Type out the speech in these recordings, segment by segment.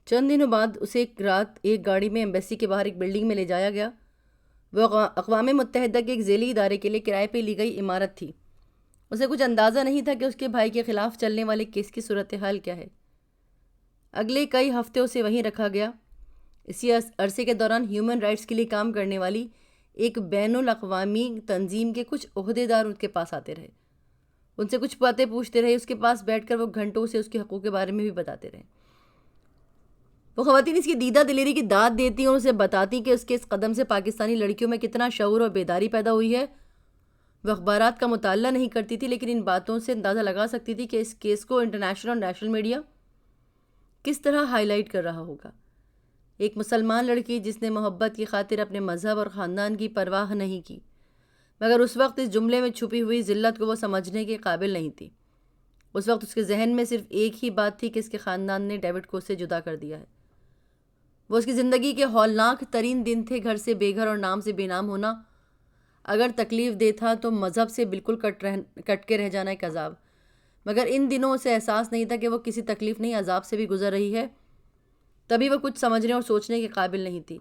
چند دنوں بعد اسے ایک رات ایک گاڑی میں ایمبیسی کے باہر ایک بلڈنگ میں لے جایا گیا۔ وہ اقوام متحدہ کے ایک ذیلی ادارے کے لیے کرائے پہ لی گئی عمارت تھی۔ اسے کچھ اندازہ نہیں تھا کہ اس کے بھائی کے خلاف چلنے والے کیس کی صورتحال کیا ہے۔ اگلے کئی ہفتے اسے وہیں رکھا گیا۔ اسی عرصے کے دوران ہیومن رائٹس کے لیے کام کرنے والی ایک بین الاقوامی تنظیم کے کچھ عہدیدار ان کے پاس آتے رہے، ان سے کچھ باتیں پوچھتے رہے۔ اس کے پاس بیٹھ کر وہ گھنٹوں سے اس کے حقوق کے بارے میں بھی بتاتے رہے۔ وہ خواتین اس کی دیدہ دلیری کی داد دیتی اور اسے بتاتی کہ اس کے اس قدم سے پاکستانی لڑکیوں میں کتنا شعور اور بیداری پیدا ہوئی ہے۔ وہ اخبارات کا مطالعہ نہیں کرتی تھی، لیکن ان باتوں سے اندازہ لگا سکتی تھی کہ اس کیس کو انٹرنیشنل اور نیشنل میڈیا کس طرح ہائی لائٹ کر رہا ہوگا۔ ایک مسلمان لڑکی جس نے محبت کی خاطر اپنے مذہب اور خاندان کی پرواہ نہیں کی، مگر اس وقت اس جملے میں چھپی ہوئی ذلت کو وہ سمجھنے کے قابل نہیں تھی۔ اس وقت اس کے ذہن میں صرف ایک ہی بات تھی کہ اس کے خاندان نے ڈیوڈ کو اس سے جدا کر دیا ہے۔ وہ اس کی زندگی کے ہولناک ترین دن تھے، گھر سے بے گھر اور نام سے بے نام ہونا اگر تکلیف دہ تھا تو مذہب سے بالکل کٹ کے رہ جانا ایک عذاب۔ مگر ان دنوں اسے احساس نہیں تھا کہ وہ کسی تکلیف نہیں عذاب سے بھی گزر رہی ہے، تبھی وہ کچھ سمجھنے اور سوچنے کے قابل نہیں تھی۔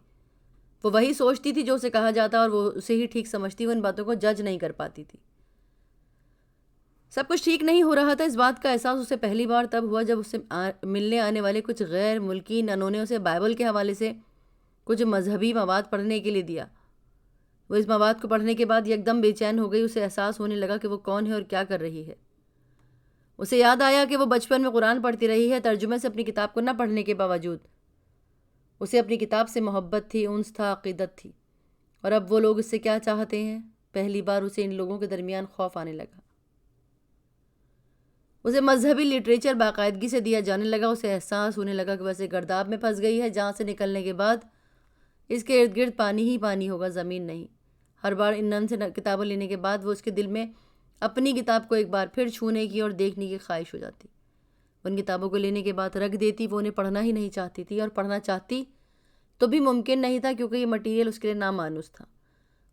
وہ وہی سوچتی تھی جو اسے کہا جاتا اور وہ اسے ہی ٹھیک سمجھتی، وہ ان باتوں کو جج نہیں کر پاتی تھی۔ سب کچھ ٹھیک نہیں ہو رہا تھا۔ اس بات کا احساس اسے پہلی بار تب ہوا جب اسے ملنے آنے والے کچھ غیر ملکی ننوں نے اسے بائبل کے حوالے سے کچھ مذہبی مواد پڑھنے کے لیے دیا۔ وہ اس مواد کو پڑھنے کے بعد یکدم بے چین ہو گئی۔ اسے احساس ہونے لگا کہ وہ کون ہے اور کیا کر رہی ہے۔ اسے یاد آیا کہ وہ بچپن میں قرآن پڑھتی رہی ہے، ترجمے سے اپنی کتاب کو نہ پڑھنے کے باوجود۔ اسے اپنی کتاب سے محبت تھی، انس تھا، عقیدت تھی، اور اب وہ لوگ اس سے کیا چاہتے ہیں؟ پہلی بار اسے ان لوگوں کے درمیان خوف آنے لگا۔ اسے مذہبی لٹریچر باقاعدگی سے دیا جانے لگا۔ اسے احساس ہونے لگا کہ وہ ایسے گرداب میں پھنس گئی ہے جہاں سے نکلنے کے بعد اس کے ارد گرد پانی ہی پانی ہوگا، زمین نہیں۔ ہر بار ان نن سے کتابیں لینے کے بعد وہ اس کے دل میں اپنی کتاب کو ایک بار پھر چھونے کی اور دیکھنے کی خواہش ہو جاتی۔ ان کتابوں کو لینے کے بعد رکھ دیتی۔ وہ انہیں پڑھنا ہی نہیں چاہتی تھی، اور پڑھنا چاہتی تو بھی ممکن نہیں تھا کیونکہ یہ مٹیریل اس کے لیے نامانوس تھا۔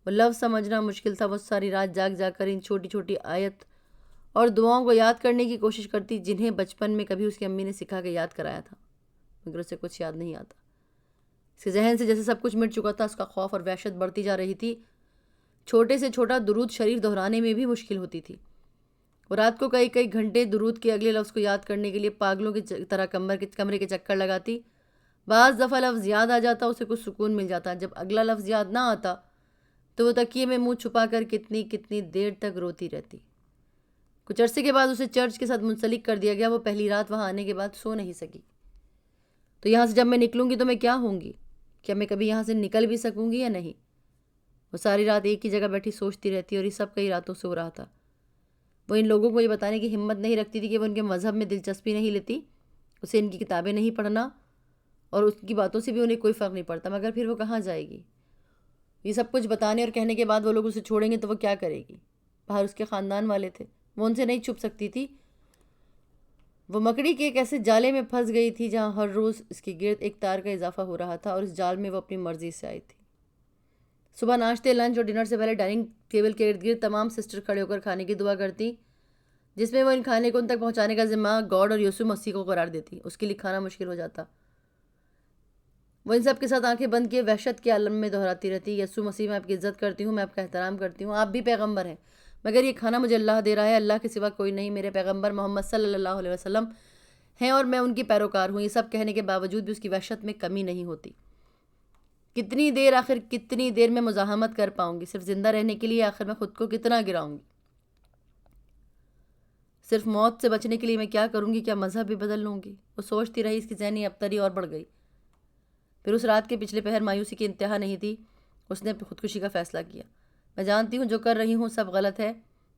وہ لفظ سمجھنا مشکل تھا۔ وہ ساری رات جاگ جاگ کر ان چھوٹی چھوٹی آیت اور دعاؤں کو یاد کرنے کی کوشش کرتی جنہیں بچپن میں کبھی اس کی امی نے سکھا کے یاد کرایا تھا، مگر اسے کچھ یاد نہیں آتا۔ اس کے ذہن سے جیسے سب کچھ مٹ چکا تھا۔ اس کا خوف اور وحشت بڑھتی جا رہی تھی۔ چھوٹے سے چھوٹا درود شریف دہرانے میں بھی مشکل ہوتی تھی۔ وہ رات کو کئی کئی گھنٹے درود کے اگلے لفظ کو یاد کرنے کے لیے پاگلوں کی طرح کمرے کے چکر لگاتی۔ بعض دفعہ لفظ یاد آ جاتا، اسے کچھ سکون مل جاتا۔ جب اگلا لفظ یاد نہ آتا تو وہ تکیے میں منہ چھپا کر کتنی کتنی دیر تک روتی رہتی۔ کچھ عرصے کے بعد اسے چرچ کے ساتھ منسلک کر دیا گیا۔ وہ پہلی رات وہاں آنے کے بعد سو نہیں سکی۔ تو یہاں سے جب میں نکلوں گی تو میں کیا ہوں گی؟ کیا میں کبھی یہاں سے نکل بھی سکوں گی یا نہیں؟ وہ ساری رات ایک ہی جگہ بیٹھی سوچتی رہتی، اور یہ سب کئی راتوں سے ہو رہا تھا۔ وہ ان لوگوں کو یہ بتانے کی ہمت نہیں رکھتی تھی کہ وہ ان کے مذہب میں دلچسپی نہیں لیتی، اسے ان کی کتابیں نہیں پڑھنا، اور اس کی باتوں سے بھی انہیں کوئی فرق نہیں پڑتا۔ مگر پھر وہ کہاں جائے گی؟ یہ سب کچھ بتانے اور کہنے کے بعد وہ لوگ اسے چھوڑیں گے تو وہ کیا کرے گی؟ باہر اس کے خاندان والے تھے، وہ ان سے نہیں چھپ سکتی تھی۔ وہ مکڑی کے ایک ایسے جالے میں پھنس گئی تھی جہاں ہر روز اس کے گرد ایک تار کا اضافہ ہو رہا تھا، اور اس جال میں وہ اپنی مرضی سے آئی تھی۔ صبح ناشتے، لنچ اور ڈنر سے پہلے ڈائننگ ٹیبل کے ارد گرد تمام سسٹر کھڑے ہو کر کھانے کی دعا کرتی، جس میں وہ ان کھانے کو ان تک پہنچانے کا ذمہ گاڈ اور یسوع مسیح کو قرار دیتی۔ اس کے لیے کھانا مشکل ہو جاتا۔ وہ ان سب کے ساتھ آنکھیں بند کیے وحشت کے عالم میں دہراتی رہتی، یسوع مسیح میں آپ کی عزت کرتی ہوں، میں آپ کا احترام کرتی ہوں، آپ بھی پیغمبر ہیں، مگر یہ کھانا مجھے اللہ دے رہا ہے، اللہ کے سوا کوئی نہیں، میرے پیغمبر محمد صلی اللہ علیہ وسلم ہیں اور میں ان کی پیروکار ہوں۔ یہ سب کہنے کے باوجود بھی اس کی وحشت میں کمی نہیں ہوتی۔ کتنی دیر، آخر کتنی دیر میں مزاحمت کر پاؤں گی؟ صرف زندہ رہنے کے لیے آخر میں خود کو کتنا گراؤں گی؟ صرف موت سے بچنے کے لیے میں کیا کروں گی؟ کیا مذہب بھی بدل لوں گی؟ وہ سوچتی رہی۔ اس کی ذہنی ابتری اور بڑھ گئی۔ پھر اس رات کے پچھلے پہر مایوسی کی انتہا نہیں تھی۔ اس نے خودکشی کا فیصلہ کیا۔ میں جانتی ہوں جو کر رہی ہوں سب غلط ہے،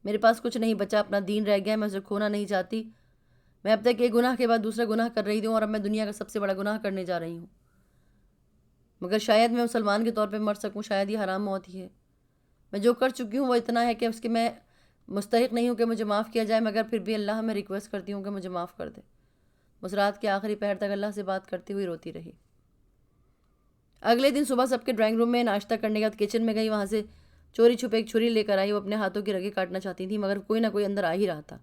میرے پاس کچھ نہیں بچا، اپنا دین رہ گیا، میں اسے کھونا نہیں چاہتی۔ میں اب تک ایک گناہ کے بعد دوسرا گناہ کر رہی ہوں، اور اب میں دنیا کا سب سے بڑا گناہ کرنے جا رہی ہوں۔ مگر شاید میں مسلمان کے طور پہ مر سکوں، شاید یہ حرام موت ہی ہے۔ میں جو کر چکی ہوں وہ اتنا ہے کہ اس کے میں مستحق نہیں ہوں کہ مجھے معاف کیا جائے، مگر پھر بھی اللہ میں ریکویسٹ کرتی ہوں کہ مجھے معاف کر دے۔ اس رات کے آخری پہر تک اللہ سے بات کرتی ہوئی روتی رہی۔ اگلے دن صبح سب کے ڈرائنگ روم میں ناشتہ کرنے کے بعد کچن میں گئی، وہاں سے چوری چھپے ایک چھری لے کر آئی۔ وہ اپنے ہاتھوں کی رگیں کاٹنا چاہتی تھی، مگر کوئی نہ کوئی اندر آ ہی رہا تھا،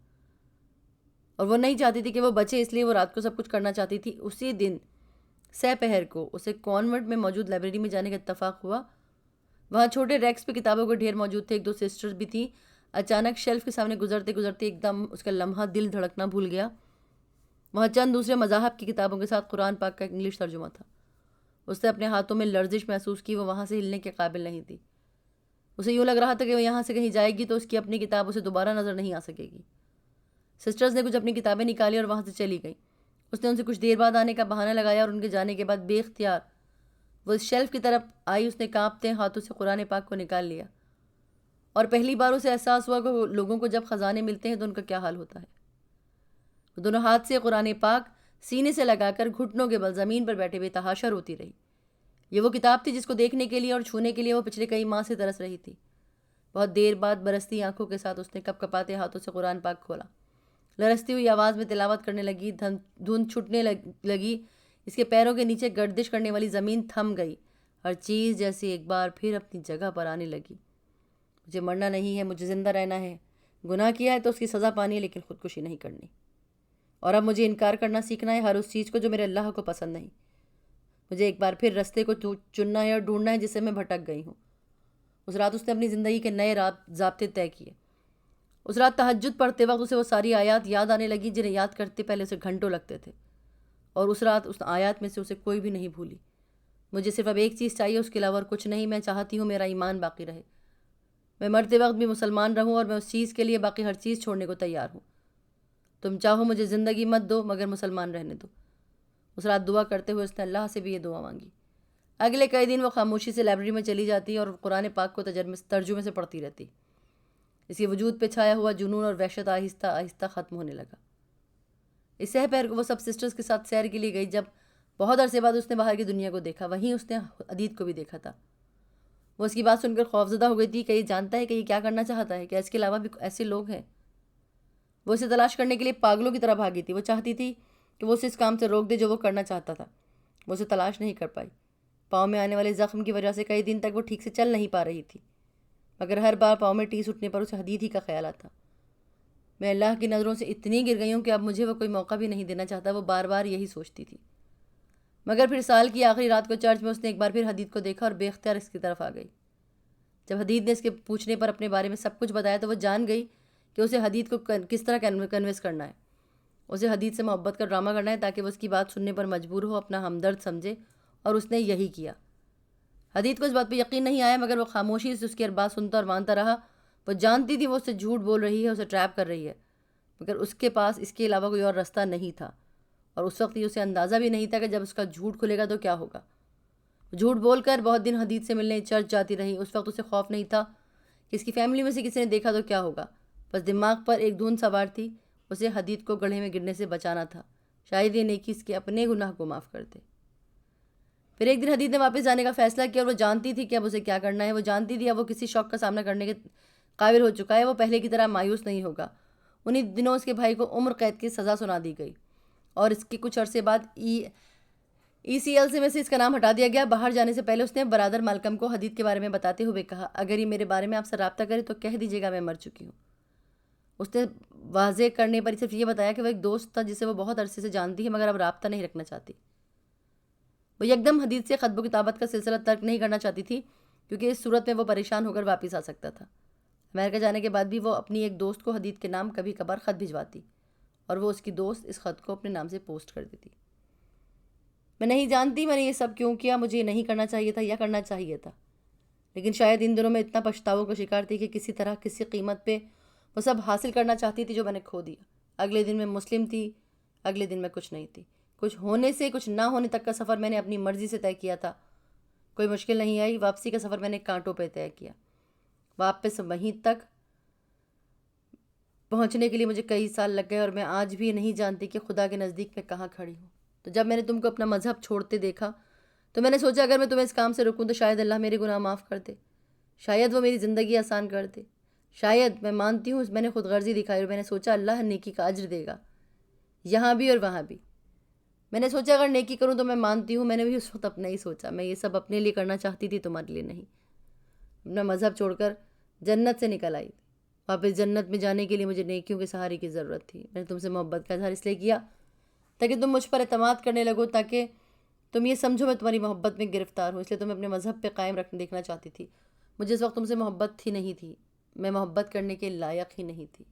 اور وہ نہیں چاہتی تھی کہ وہ بچے، اس لیے وہ رات کو سب کچھ کرنا چاہتی تھی۔ اسی دن سہ پہر کو اسے کانوینٹ میں موجود لائبریری میں جانے کا اتفاق ہوا۔ وہاں چھوٹے ریکس پہ کتابوں کے ڈھیر موجود تھے، ایک دو سسٹرز بھی تھیں۔ اچانک شیلف کے سامنے گزرتے گزرتے ایک دم اس کا لمحہ دل دھڑکنا بھول گیا۔ وہاں چند دوسرے مذاہب کی کتابوں کے ساتھ قرآن پاک کا ایک انگلش ترجمہ تھا۔ اس نے اپنے ہاتھوں میں لرزش محسوس کی، وہ وہاں سے ہلنے کے قابل نہیں تھی۔ اسے یوں لگ رہا تھا کہ وہ یہاں سے کہیں جائے گی تو اس کی اپنی کتاب اسے دوبارہ نظر نہیں آ سکے گی۔ سسٹرز نے کچھ اپنی کتابیں نکالی اور وہاں سے چلی گئیں۔ اس نے ان سے کچھ دیر بعد آنے کا بہانہ لگایا اور ان کے جانے کے بعد بے اختیار وہ اس شیلف کی طرف آئی۔ اس نے کانپتے ہاتھوں سے قرآن پاک کو نکال لیا، اور پہلی بار اسے احساس ہوا کہ لوگوں کو جب خزانے ملتے ہیں تو ان کا کیا حال ہوتا ہے۔ وہ دونوں ہاتھ سے قرآن پاک سینے سے لگا کر گھٹنوں کے بل زمین پر بیٹھے ہوئے تحاشا روتی رہی۔ یہ وہ کتاب تھی جس کو دیکھنے کے لیے اور چھونے کے لیے وہ پچھلے کئی ماہ سے ترس رہی تھی۔ بہت دیر بعد برستی آنکھوں کے ساتھ اس نے کپ کپاتے ہاتھوں سے قرآن پاک کھولا، لرزتی ہوئی آواز میں تلاوت کرنے لگی۔ دھند چھٹنے لگی، اس کے پیروں کے نیچے گردش کرنے والی زمین تھم گئی، ہر چیز جیسے ایک بار پھر اپنی جگہ پر آنے لگی۔ مجھے مرنا نہیں ہے، مجھے زندہ رہنا ہے۔ گناہ کیا ہے تو اس کی سزا پانی ہے، لیکن خودکشی نہیں کرنی۔ اور اب مجھے انکار کرنا سیکھنا ہے ہر اس چیز کو جو میرے اللہ کو پسند نہیں۔ مجھے ایک بار پھر رستے کو چننا ہے اور ڈھونڈنا ہے جس سے میں بھٹک گئی ہوں۔ اس رات اس نے اپنی زندگی کے نئے ضابطے طے کیے۔ اس رات تہجد پڑھتے وقت اسے وہ ساری آیات یاد آنے لگی جنہیں یاد کرتے پہلے اسے گھنٹوں لگتے تھے، اور اس رات اس آیات میں سے اسے کوئی بھی نہیں بھولی۔ مجھے صرف اب ایک چیز چاہیے، اس کے علاوہ اور کچھ نہیں۔ میں چاہتی ہوں میرا ایمان باقی رہے، میں مرتے وقت بھی مسلمان رہوں، اور میں اس چیز کے لیے باقی ہر چیز چھوڑنے کو تیار ہوں۔ تم چاہو مجھے زندگی مت دو مگر مسلمان رہنے دو۔ اس رات دعا کرتے ہوئے اس نے اللہ سے بھی یہ دعا مانگی۔ اگلے کئی دن وہ خاموشی سے لائبریری میں چلی جاتی اور قرآن پاک کو ترجمے سے پڑھتی رہتی۔ اس کے وجود پہ چھایا ہوا جنون اور وحشت آہستہ آہستہ ختم ہونے لگا۔ اس سہ پہر کو وہ سب سسٹرز کے ساتھ سیر کے لیے گئی۔ جب بہت عرصے بعد اس نے باہر کی دنیا کو دیکھا، وہیں اس نے حدید کو بھی دیکھا تھا۔ وہ اس کی بات سن کر خوفزدہ ہو گئی تھی کہ یہ جانتا ہے کہ یہ کیا کرنا چاہتا ہے، کہ اس کے علاوہ بھی ایسے لوگ ہیں۔ وہ اسے تلاش کرنے کے لیے پاگلوں کی طرح بھاگی تھی۔ وہ چاہتی تھی کہ وہ اسے اس کام سے روک دے جو وہ کرنا چاہتا تھا۔ وہ اسے تلاش نہیں کر پائی۔ پاؤں میں آنے والے زخم کی وجہ سے کئی دن تک وہ ٹھیک سے چل نہیں پا رہی تھی، مگر ہر بار پاؤں میں ٹیس اٹھنے پر اسے حدید ہی کا خیال آتا۔ میں اللہ کی نظروں سے اتنی گر گئی ہوں کہ اب مجھے وہ کوئی موقع بھی نہیں دینا چاہتا، وہ بار بار یہی سوچتی تھی۔ مگر پھر سال کی آخری رات کو چرچ میں اس نے ایک بار پھر حدید کو دیکھا اور بے اختیار اس کی طرف آ گئی۔ جب حدید نے اس کے پوچھنے پر اپنے بارے میں سب کچھ بتایا تو وہ جان گئی کہ اسے حدید کو کس طرح کنوینس کرنا ہے۔ اسے حدید سے محبت کا ڈرامہ کرنا ہے تاکہ وہ اس کی بات سننے پر مجبور ہو، اپنا ہمدرد سمجھے، اور اس نے یہی کیا۔ حدید کو اس بات پہ یقین نہیں آیا، مگر وہ خاموشی سے اس کی ہر بات سنتا اور مانتا رہا۔ وہ جانتی تھی وہ اس سے جھوٹ بول رہی ہے، اسے ٹریپ کر رہی ہے، مگر اس کے پاس اس کے علاوہ کوئی اور رستہ نہیں تھا، اور اس وقت یہ اسے اندازہ بھی نہیں تھا کہ جب اس کا جھوٹ کھلے گا تو کیا ہوگا۔ جھوٹ بول کر بہت دن حدید سے ملنے چرچ جاتی رہی۔ اس وقت اسے خوف نہیں تھا کہ اس کی فیملی میں سے کسی نے دیکھا تو کیا ہوگا، بس دماغ پر ایک دھن سوار تھی، اسے حدید کو گڑھے میں گرنے سے بچانا تھا۔ شاید یہ نیکی اس کے اپنے گناہ کو معاف کر دے۔ پھر ایک دن حدید نے واپس جانے کا فیصلہ کیا، اور وہ جانتی تھی کہ اب اسے کیا کرنا ہے۔ وہ جانتی تھی اب وہ کسی شوق کا سامنا کرنے کے قابل ہو چکا ہے، وہ پہلے کی طرح مایوس نہیں ہوگا۔ انہی دنوں اس کے بھائی کو عمر قید کی سزا سنا دی گئی، اور اس کے کچھ عرصے بعد ECL سے میں سے اس کا نام ہٹا دیا گیا۔ باہر جانے سے پہلے اس نے برادر مالکم کو حدید کے بارے میں بتاتے ہوئے کہا، اگر یہ میرے بارے میں آپ سے رابطہ کرے تو کہہ دیجیے گا میں مر چکی ہوں۔ اس نے واضح کرنے پر صرف یہ بتایا کہ وہ ایک دوست تھا جسے وہ بہت عرصے سے جانتی ہے، مگر اب رابطہ نہیں رکھنا چاہتی۔ وہ یکدم حدید سے خطب و کتابت کا سلسلہ ترک نہیں کرنا چاہتی تھی، کیونکہ اس صورت میں وہ پریشان ہو کر واپس آ سکتا تھا۔ امریکہ جانے کے بعد بھی وہ اپنی ایک دوست کو حدید کے نام کبھی کبھار خط بھجواتی، اور وہ اس کی دوست اس خط کو اپنے نام سے پوسٹ کر دیتی۔ میں نہیں جانتی میں نے یہ سب کیوں کیا، مجھے یہ نہیں کرنا چاہیے تھا یا کرنا چاہیے تھا، لیکن شاید ان دنوں میں اتنا پچھتاووں کا شکار تھی کہ کسی طرح کسی قیمت پہ وہ سب حاصل کرنا چاہتی تھی جو میں نے کھو دیا۔ اگلے دن میں مسلم تھی، اگلے دن میں کچھ نہیں تھی۔ کچھ ہونے سے کچھ نہ ہونے تک کا سفر میں نے اپنی مرضی سے طے کیا تھا، کوئی مشکل نہیں آئی۔ واپسی کا سفر میں نے کانٹوں پہ طے کیا۔ واپس وہیں تک پہنچنے کے لیے مجھے کئی سال لگ گئے، اور میں آج بھی نہیں جانتی کہ خدا کے نزدیک میں کہاں کھڑی ہوں۔ تو جب میں نے تم کو اپنا مذہب چھوڑتے دیکھا تو میں نے سوچا اگر میں تمہیں اس کام سے روکوں تو شاید اللہ میرے گناہ معاف کر دے، شاید وہ میری زندگی آسان کر دے، شاید۔ میں مانتی ہوں میں نے خود غرضی دکھائی، اور میں نے سوچا اللہ نیکی کا اجر دے گا، یہاں بھی اور وہاں بھی۔ میں نے سوچا اگر نیکی کروں تو میں مانتی ہوں میں نے بھی اس وقت اپنا ہی سوچا، میں یہ سب اپنے لیے کرنا چاہتی تھی، تمہارے لیے نہیں۔ اپنا مذہب چھوڑ کر جنت سے نکل آئی۔ واپس جنت میں جانے کے لیے مجھے نیکیوں کے سہارے کی ضرورت تھی۔ میں نے تم سے محبت کا اظہار اس لیے کیا تاکہ تم مجھ پر اعتماد کرنے لگو، تاکہ تم یہ سمجھو میں تمہاری محبت میں گرفتار ہوں، اس لیے تمہیں اپنے مذہب پہ قائم دیکھنا چاہتی تھی۔ مجھے اس وقت تم سے محبت ہی نہیں تھی، میں محبت کرنے کے لائق ہی نہیں تھی۔